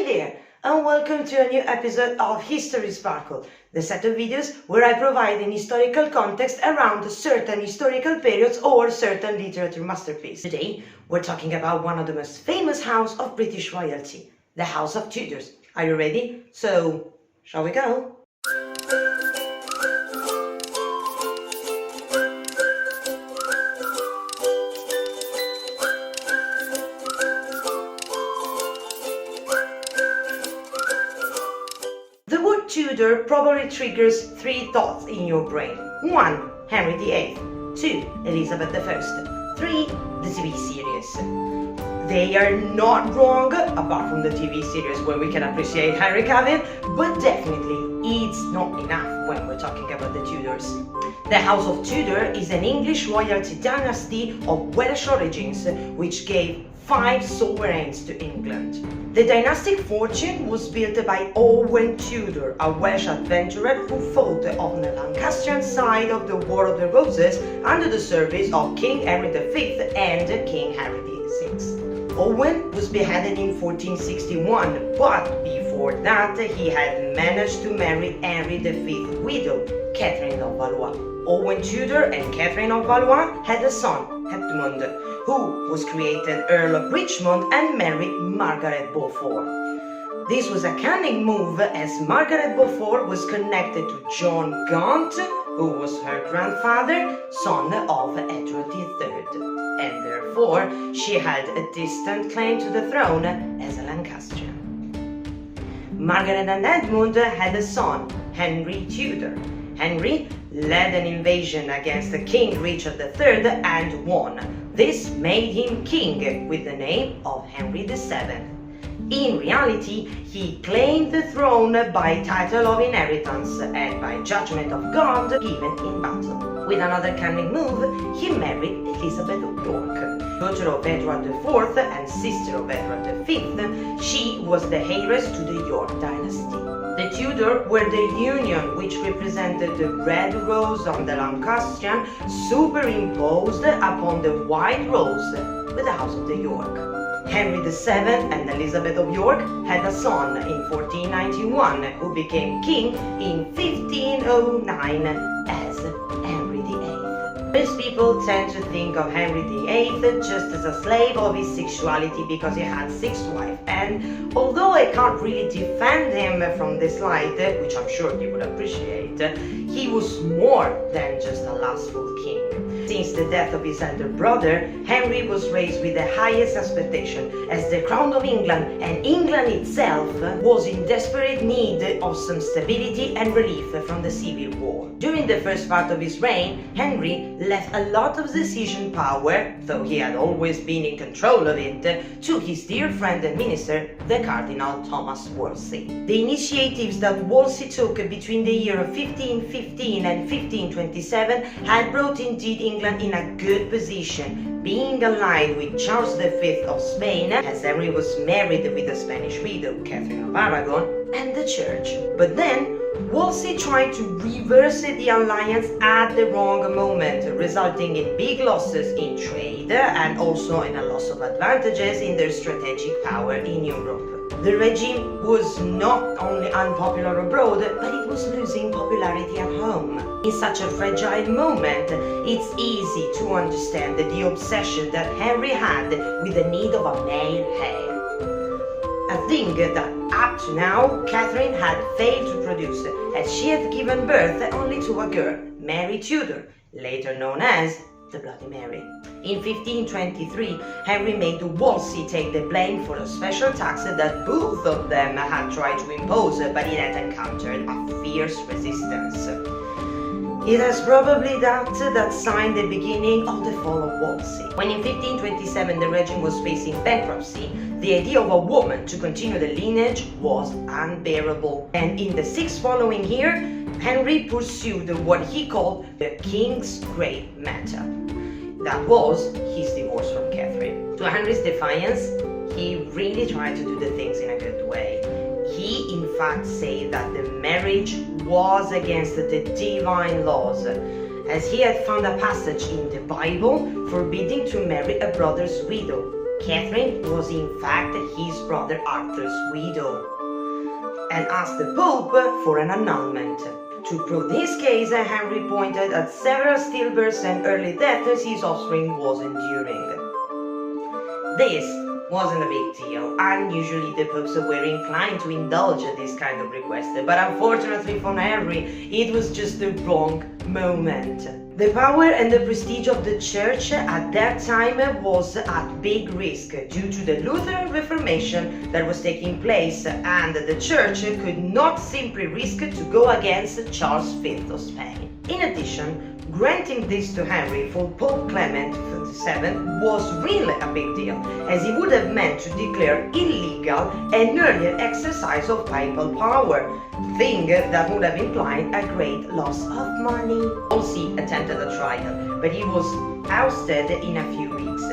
Hey there, and welcome to a new episode of History Sparkle, the set of videos where I provide an historical context around certain historical periods or certain literature masterpieces. Today, we're talking about one of the most famous houses of British royalty, the House of Tudors. Are you ready? So, shall we go? The word Tudor probably triggers three thoughts in your brain. 1. Henry VIII. 2. Elizabeth I. 3. The TV series. They are not wrong, apart from the TV series where we can appreciate Henry Cavill, but definitely it's not enough when we're talking about the Tudors. The House of Tudor is an English royalty dynasty of Welsh origins which gave 5 sovereigns to England. The dynastic fortune was built by Owen Tudor, a Welsh adventurer who fought on the Lancastrian side of the War of the Roses under the service of King Henry V and King Henry VI. Owen was beheaded in 1461, but before that he had managed to marry Henry V's widow, Catherine of Valois. Owen Tudor and Catherine of Valois had a son, Edmund, who was created Earl of Richmond and married Margaret Beaufort. This was a cunning move as Margaret Beaufort was connected to John Gaunt, who was her grandfather, son of Edward III, and therefore she had a distant claim to the throne as a Lancastrian. Margaret and Edmund had a son, Henry Tudor. Henry led an invasion against King Richard III and won. This made him king with the name of Henry VII. In reality, he claimed the throne by title of inheritance and by judgment of God given in battle. With another cunning move, he married Elizabeth of York. Daughter of Edward IV and sister of Edward V, she was the heiress to the York dynasty. The Tudor were the union which represented the red rose on the Lancastrian superimposed upon the white rose with the House of the York. Henry VII and Elizabeth of York had a son in 1491 who became king in 1509 as Henry VIII. Most people tend to think of Henry VIII just as a slave of his sexuality because he had 6 wives, and although I can't really defend him from this light, which I'm sure you would appreciate, he was more than just a lustful king. Since the death of his elder brother, Henry was raised with the highest expectation as the crown of England, and England itself was in desperate need of some stability and relief from the Civil War. During the first part of his reign, Henry left a lot of decision power, though he had always been in control of it, to his dear friend and minister, the Cardinal Thomas Wolsey. The initiatives that Wolsey took between the year of 1515 and 1527 had brought indeed England in a good position, being allied with Charles V of Spain, as Henry was married with a Spanish widow, Catherine of Aragon, and the Church. But then, Wolsey tried to reverse the alliance at the wrong moment, resulting in big losses in trade and also in a loss of advantages in their strategic power in Europe. The regime was not only unpopular abroad, but it was losing popularity at home. In such a fragile moment, it's easy to understand the obsession that Henry had with the need of a male heir. A thing that up to now Catherine had failed to produce, as she had given birth only to a girl, Mary Tudor, later known as the Bloody Mary. In 1523, Henry made Wolsey take the blame for a special tax that both of them had tried to impose, but it had encountered a fierce resistance. It is probably that signed the beginning of the fall of Wolsey. When in 1527 the regime was facing bankruptcy, the idea of a woman to continue the lineage was unbearable. And in the 6 following year, Henry pursued what he called the King's Great Matter. That was his divorce from Catherine. To Henry's defiance, he really tried to do the things in a good way. He in fact said that the marriage was against the divine laws, as he had found a passage in the Bible forbidding to marry a brother's widow. Catherine was in fact his brother Arthur's widow, and asked the Pope for an annulment. To prove this case, Henry pointed at several stillbirths and early deaths his offspring was enduring. This wasn't a big deal, and usually the popes were inclined to indulge this kind of request, but unfortunately for Henry, it was just the wrong moment. The power and the prestige of the church at that time was at big risk due to the Lutheran Reformation that was taking place, and the church could not simply risk to go against Charles V of Spain. In addition, granting this to Henry for Pope Clement XXVII was really a big deal, as it would have meant to declare illegal an earlier exercise of papal power, thing that would have implied a great loss of money. Wolsey attempted a trial, but he was ousted in a few weeks.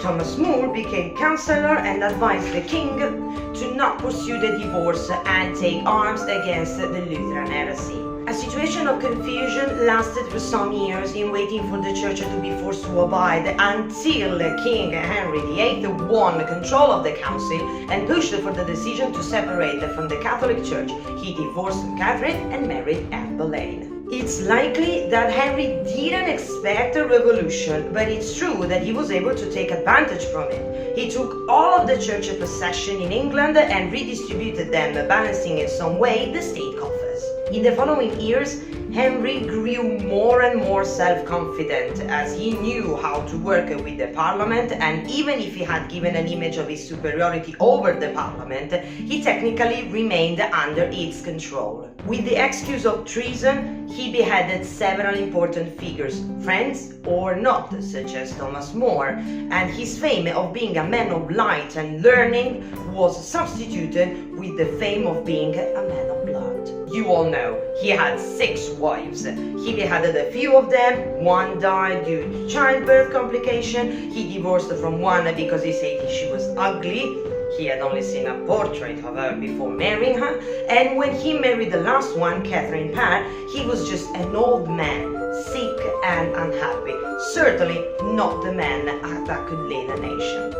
Thomas More became councillor and advised the king to not pursue the divorce and take arms against the Lutheran heresy. A situation of confusion lasted for some years in waiting for the church to be forced to abide until King Henry VIII won control of the council and pushed for the decision to separate from the Catholic Church. He divorced Catherine and married Anne Boleyn. It's likely that Henry didn't expect a revolution, but it's true that he was able to take advantage from it. He took all of the church possession in England and redistributed them, balancing in some way the state coffers. In the following years, Henry grew more and more self-confident as he knew how to work with the parliament, and even if he had given an image of his superiority over the parliament, he technically remained under its control. With the excuse of treason, he beheaded several important figures, friends or not, such as Thomas More, and his fame of being a man of light and learning was substituted with the fame of being a man of blood. You all know, he had 6 wives. He beheaded a few of them, one died due to childbirth complication, he divorced from one because he said she was ugly. He had only seen a portrait of her before marrying her, and when he married the last one, Catherine Parr, he was just an old man, sick and unhappy, certainly not the man that could lead a nation.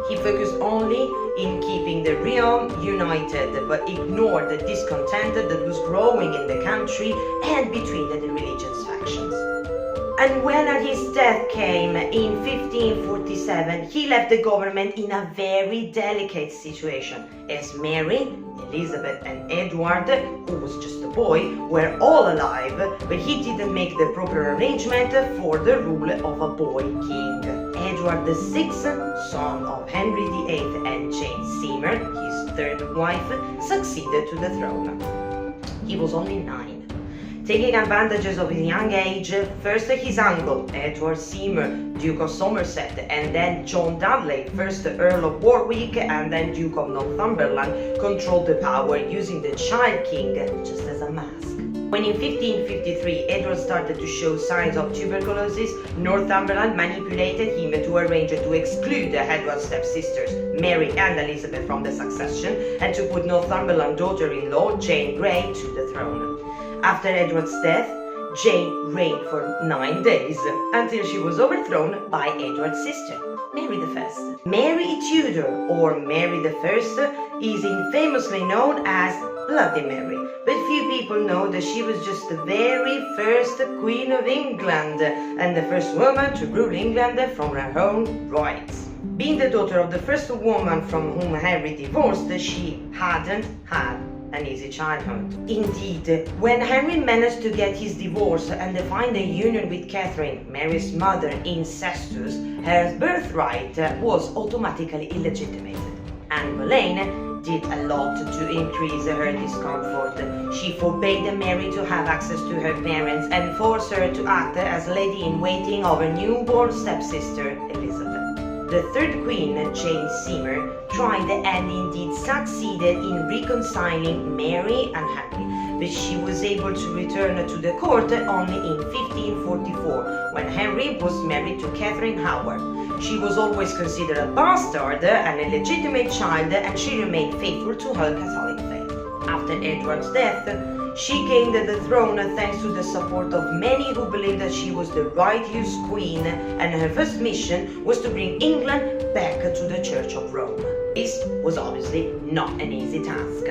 He focused only in keeping the realm united, but ignored the discontent that was growing in the country and between the religious factions. And when his death came in 1547, he left the government in a very delicate situation, as Mary, Elizabeth and Edward, who was just a boy, were all alive, but he didn't make the proper arrangement for the rule of a boy king. Edward VI, son of Henry VIII and Jane Seymour, his third wife, succeeded to the throne. He was only 9. Taking advantages of his young age, first his uncle, Edward Seymour, Duke of Somerset, and then John Dudley, first Earl of Warwick and then Duke of Northumberland, controlled the power using the Child King just as a mask. When in 1553 Edward started to show signs of tuberculosis, Northumberland manipulated him to arrange to exclude Edward's stepsisters, Mary and Elizabeth, from the succession and to put Northumberland's daughter-in-law, Jane Grey, to the throne. After Edward's death, Jane reigned for 9 days, until she was overthrown by Edward's sister, Mary I. Mary Tudor, or Mary I, is infamously known as Bloody Mary, but few people know that she was just the very first Queen of England, and the first woman to rule England from her own rights. Being the daughter of the first woman from whom Henry divorced, she hadn't had an easy childhood. Indeed, when Henry managed to get his divorce and find a union with Catherine, Mary's mother, incestuous, her birthright was automatically illegitimated. Anne Boleyn did a lot to increase her discomfort. She forbade Mary to have access to her parents and forced her to act as lady-in-waiting of her newborn stepsister, Elizabeth. The third queen, Jane Seymour, tried and indeed succeeded in reconciling Mary and Henry, but she was able to return to the court only in 1544, when Henry was married to Catherine Howard. She was always considered a bastard, an illegitimate child, and she remained faithful to her Catholic faith. After Edward's death, She gained the throne thanks to the support of many who believed that she was the righteous queen, and her first mission was to bring England back to the Church of Rome. This was obviously not an easy task,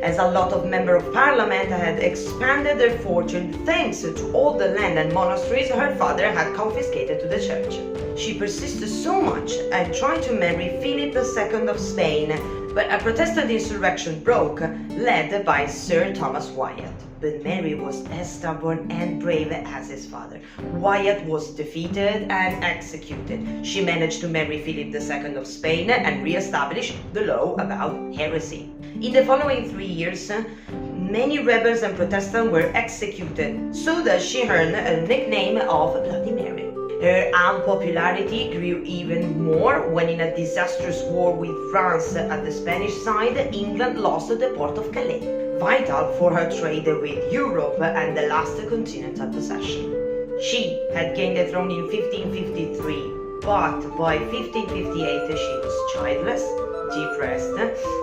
as a lot of members of parliament had expanded their fortune thanks to all the land and monasteries her father had confiscated to the church. She persisted so much and tried to marry Philip II of Spain, but a Protestant insurrection broke, led by Sir Thomas Wyatt. But Mary was as stubborn and brave as his father. Wyatt was defeated and executed. She managed to marry Philip II of Spain and re-establish the law about heresy. In the following 3 years, many rebels and Protestants were executed, so that she earned a nickname of Bloody Mary. Her unpopularity grew even more when, in a disastrous war with France at the Spanish side, England lost the port of Calais, vital for her trade with Europe and the last continental possession. She had gained the throne in 1553, but by 1558 she was childless, depressed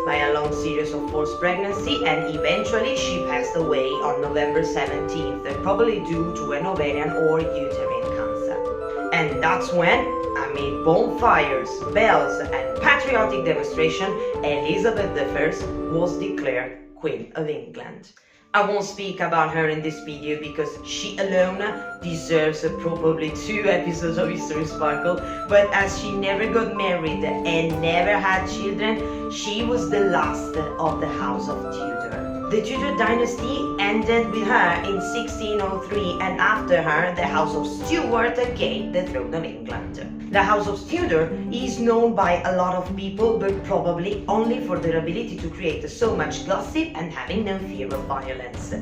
by a long series of forced pregnancy, and eventually she passed away on November 17th, probably due to an ovarian or uterine cancer. And that's when, amid bonfires, bells, and patriotic demonstration, Elizabeth I was declared Queen of England. I won't speak about her in this video because she alone deserves probably 2 episodes of History Sparkle, but as she never got married and never had children, she was the last of the House of Tudor. The Tudor dynasty ended with her in 1603, and after her, the House of Stuart gained the throne of England. The House of Tudor is known by a lot of people, but probably only for their ability to create so much gossip and having no fear of violence.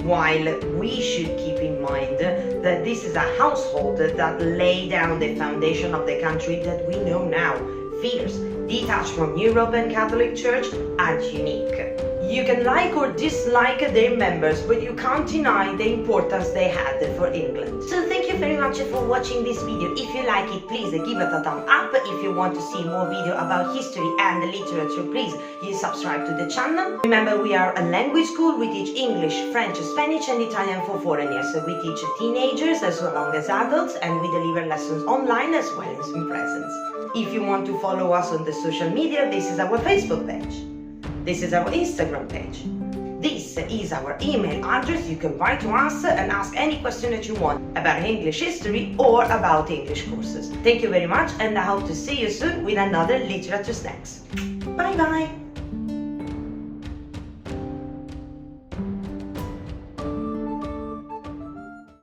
While we should keep in mind that this is a household that laid down the foundation of the country that we know now, fierce, detached from Europe and Catholic Church, and unique. You can like or dislike their members, but you can't deny the importance they had for England. So thank you very much for watching this video. If you like it, please give it a thumb up. If you want to see more video about history and literature, please subscribe to the channel. Remember, we are a language school. We teach English, French, Spanish, and Italian for foreigners. So we teach teenagers as well as adults, and we deliver lessons online as well as in presence. If you want to follow us on the social media, this is our Facebook page. This is our Instagram page. This is our email address. You can write to us and ask any question that you want about English history or about English courses. Thank you very much, and I hope to see you soon with another Literature Snacks. Bye bye!